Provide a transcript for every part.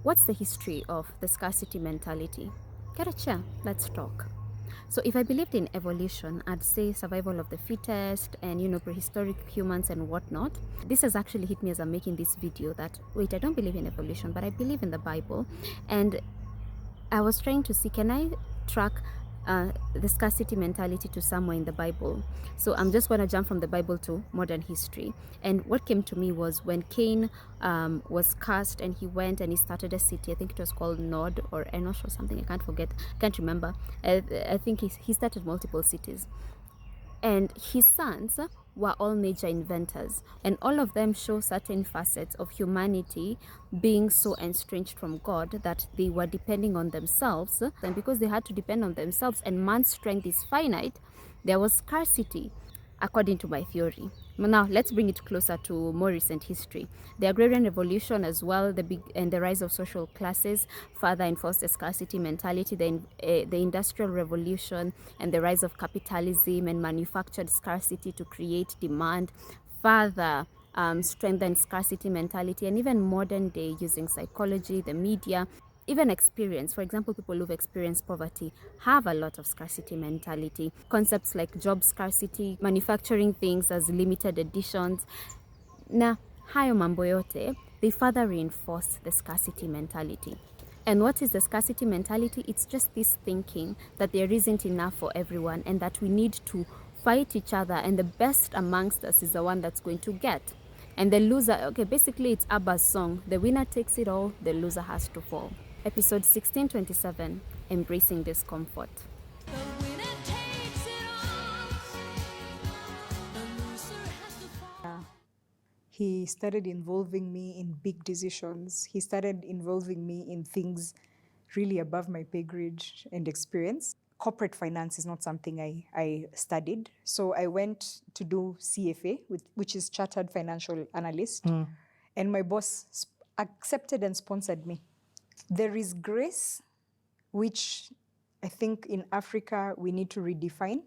What's the history of the scarcity mentality? Get a chair, let's talk. So if I believed in evolution, I'd say survival of the fittest and, prehistoric humans and whatnot. This has actually hit me as I'm making this video that, wait, I don't believe in evolution, but I believe in the Bible. And I was trying to see, can I track the scarcity mentality to somewhere in the Bible? So I'm just going to jump from the Bible to modern history. And what came to me was when Cain was cast and he went and he started a city. I think it was called Nod or Enosh or something. I can't remember. I think he started multiple cities. And his sons were all major inventors, and all of them show certain facets of humanity being so estranged from God that they were depending on themselves. And because they had to depend on themselves and man's strength is finite, there was scarcity, according to my theory. Now let's bring it closer to more recent history. The agrarian revolution as well, and the rise of social classes further enforced the scarcity mentality. The industrial revolution and the rise of capitalism and manufactured scarcity to create demand further strengthened scarcity mentality. And even modern day, using psychology, the media, even experience. For example, people who've experienced poverty have a lot of scarcity mentality. Concepts like job scarcity, manufacturing things as limited editions. Na hayo mambo yote, they further reinforce the scarcity mentality. And what is the scarcity mentality? It's just this thinking that there isn't enough for everyone and that we need to fight each other, and the best amongst us is the one that's going to get. And the loser, okay, basically it's Abba's song, the winner takes it all, the loser has to fall. Episode 1627, Embracing Discomfort. He started involving me in big decisions. He started involving me in things really above my pay grade and experience. Corporate finance is not something I studied. So I went to do CFA, which is Chartered Financial Analyst. And my boss accepted and sponsored me. There is grace, which I think in Africa we need to redefine.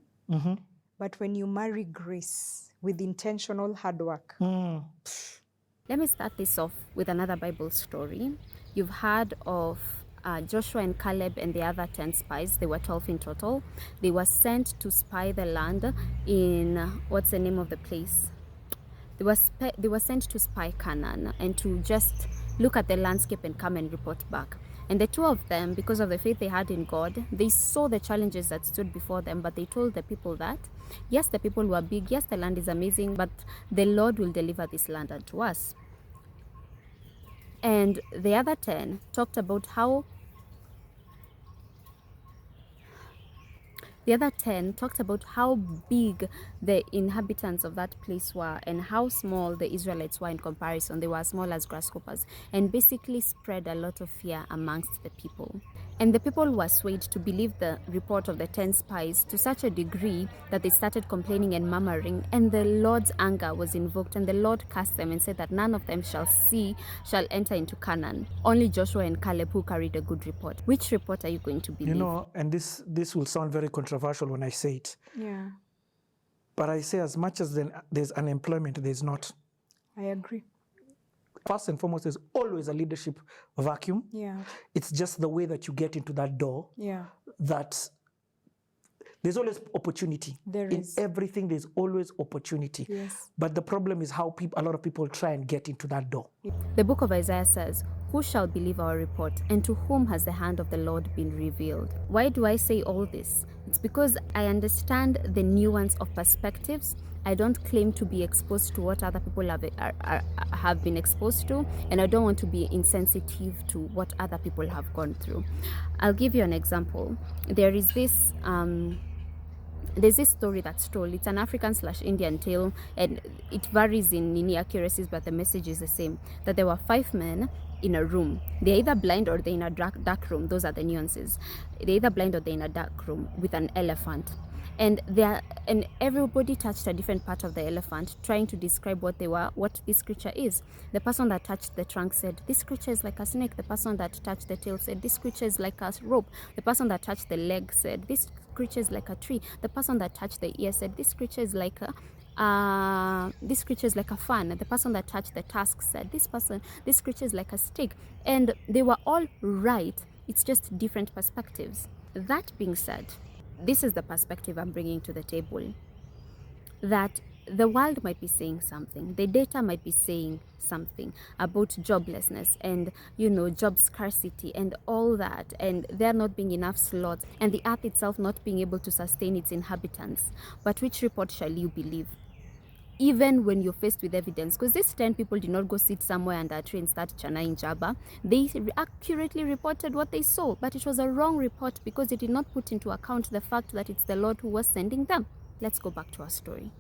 But when you marry grace with intentional hard work. Let me start this off with another Bible story. You've heard of Joshua and Caleb and the other 10 spies. They were 12 in total. They were sent to spy the land in, what's the name of the place? They were sent to spy Canaan and to just look at the landscape and come and report back. And the two of them, because of the faith they had in God, they saw the challenges that stood before them, but they told the people that, yes, the people were big, yes, the land is amazing, but the Lord will deliver this land unto us. And the other 10 talked about how big the inhabitants of that place were and how small the Israelites were in comparison. They were as small as grasshoppers, and basically spread a lot of fear amongst the people. And the people were swayed to believe the report of the 10 spies to such a degree that they started complaining and murmuring, and the Lord's anger was invoked, and the Lord cast them and said that none of them shall enter into Canaan. Only Joshua and Caleb who carried a good report. Which report are you going to believe? And this will sound very controversial when I say it. Yeah. But I say as much as there's unemployment, there's not. I agree. First and foremost, there's always a leadership vacuum. Yeah. It's just the way that you get into that door. Yeah. That there's always opportunity. In everything, there's always opportunity. Yes. But the problem is how a lot of people try and get into that door. The book of Isaiah says, "Who shall believe our report, and to whom has the hand of the Lord been revealed?" Why do I say all this? It's because I understand the nuance of perspectives. I don't claim to be exposed to what other people have been exposed to, and I don't want to be insensitive to what other people have gone through. I'll give you an example. There's this story that's told. It's an African/Indian tale, and it varies in accuracies, but the message is the same. That there were 5 men in a room. They're either blind or they're in a dark room. Those are the nuances. They're either blind or they're in a dark room with an elephant. And everybody touched a different part of the elephant, trying to describe what this creature is. The person that touched the trunk said, "This creature is like a snake." The person that touched the tail said, "This creature is like a rope." The person that touched the leg said, "This creature is like a tree." The person that touched the ear said, "This creature is like this creature is like a fan. The person that touched the task said, this creature is like a stick. And they were all right. It's just different perspectives. That being said, this is the perspective I'm bringing to the table. That the world might be saying something, the data might be saying something about joblessness and, job scarcity and all that, and there not being enough slots, and the earth itself not being able to sustain its inhabitants. But which report shall you believe? Even when you're faced with evidence, because these 10 people did not go sit somewhere under a tree and start chanaing Jabba. They accurately reported what they saw, but it was a wrong report because it did not put into account the fact that it's the Lord who was sending them. Let's go back to our story.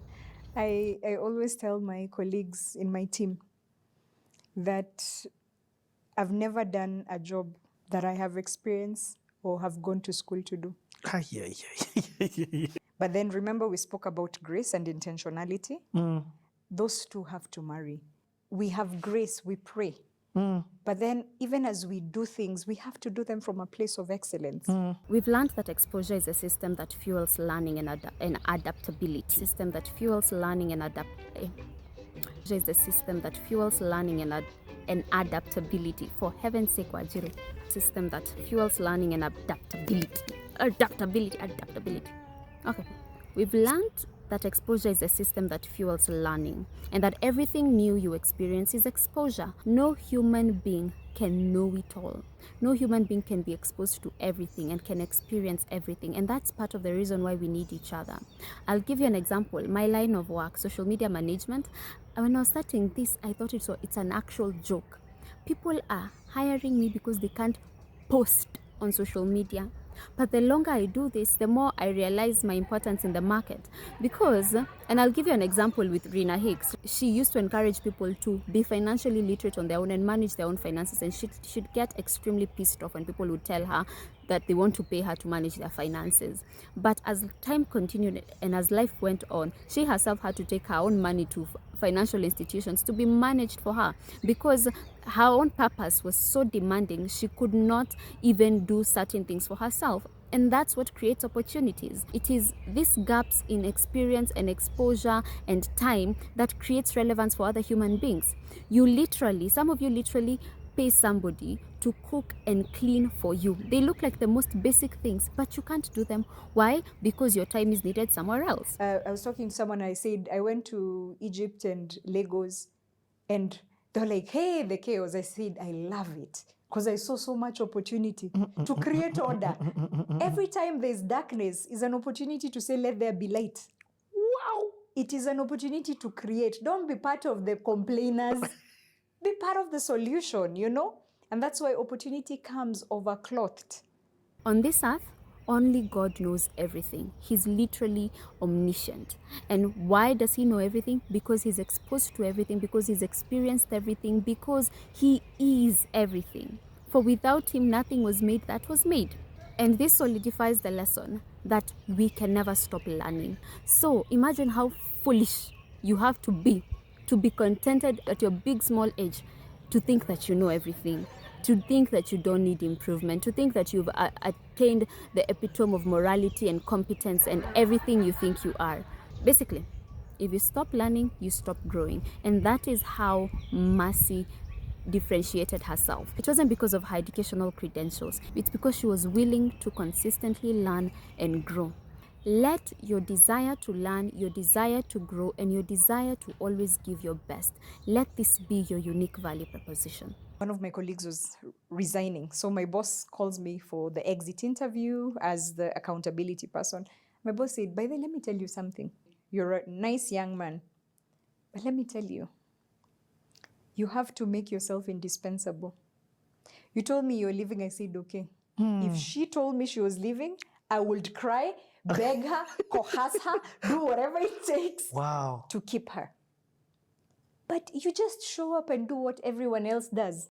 I always tell my colleagues in my team that I've never done a job that I have experience or have gone to school to do. But then remember, we spoke about grace and intentionality. Those two have to marry. We have grace, we pray. But then even as we do things, we have to do them from a place of excellence. We've learned that exposure is a system that fuels learning and adaptability. System that fuels learning and is the system that fuels learning and adaptability. For heaven's sake, Wajiri. System that fuels learning and adaptability. Adaptability. Okay. We've learned that exposure is a system that fuels learning, and that everything new you experience is exposure. No human being can know it all. No human being can be exposed to everything and can experience everything, and that's part of the reason why we need each other. I'll give you an example. My line of work, social media management, when I was starting this, I thought it's an actual joke. People are hiring me because they can't post on social media. But the longer I do this, the more I realize my importance in the market. Because, and I'll give you an example with Rena Hicks. She used to encourage people to be financially literate on their own and manage their own finances. And she'd get extremely pissed off when people would tell her that they want to pay her to manage their finances. But as time continued and as life went on, she herself had to take her own money to financial institutions to be managed for her, because her own purpose was so demanding she could not even do certain things for herself. And that's what creates opportunities. It is these gaps in experience and exposure and time that creates relevance for other human beings. Some of you literally pay somebody to cook and clean for you. They look like the most basic things, but you can't do them. Why? Because your time is needed somewhere else. I was talking to someone, I said, I went to Egypt and Lagos, and they're like, hey, the chaos. I said, I love it, because I saw so much opportunity to create order. Every time there's darkness is an opportunity to say, let there be light. Wow! It is an opportunity to create. Don't be part of the complainers. Be part of the solution, And that's why opportunity comes overclothed. On this earth, only God knows everything. He's literally omniscient. And why does he know everything? Because he's exposed to everything, because he's experienced everything, because he is everything. For without him, nothing was made that was made. And this solidifies the lesson that we can never stop learning. So imagine how foolish you have to be contented at your big, small age, to think that you know everything, to think that you don't need improvement, to think that you've attained the epitome of morality and competence and everything you think you are. Basically, if you stop learning, you stop growing. And that is how Mercy differentiated herself. It wasn't because of her educational credentials. It's because she was willing to consistently learn and grow. Let your desire to learn, your desire to grow, and your desire to always give your best, let this be your unique value proposition. One of my colleagues was resigning. So my boss calls me for the exit interview as the accountability person. My boss said, by the way, let me tell you something. You're a nice young man, but let me tell you, you have to make yourself indispensable. You told me you're leaving. I said, okay. If she told me she was leaving, I would cry, beg her, coerce her, do whatever it takes to keep her. But you just show up and do what everyone else does.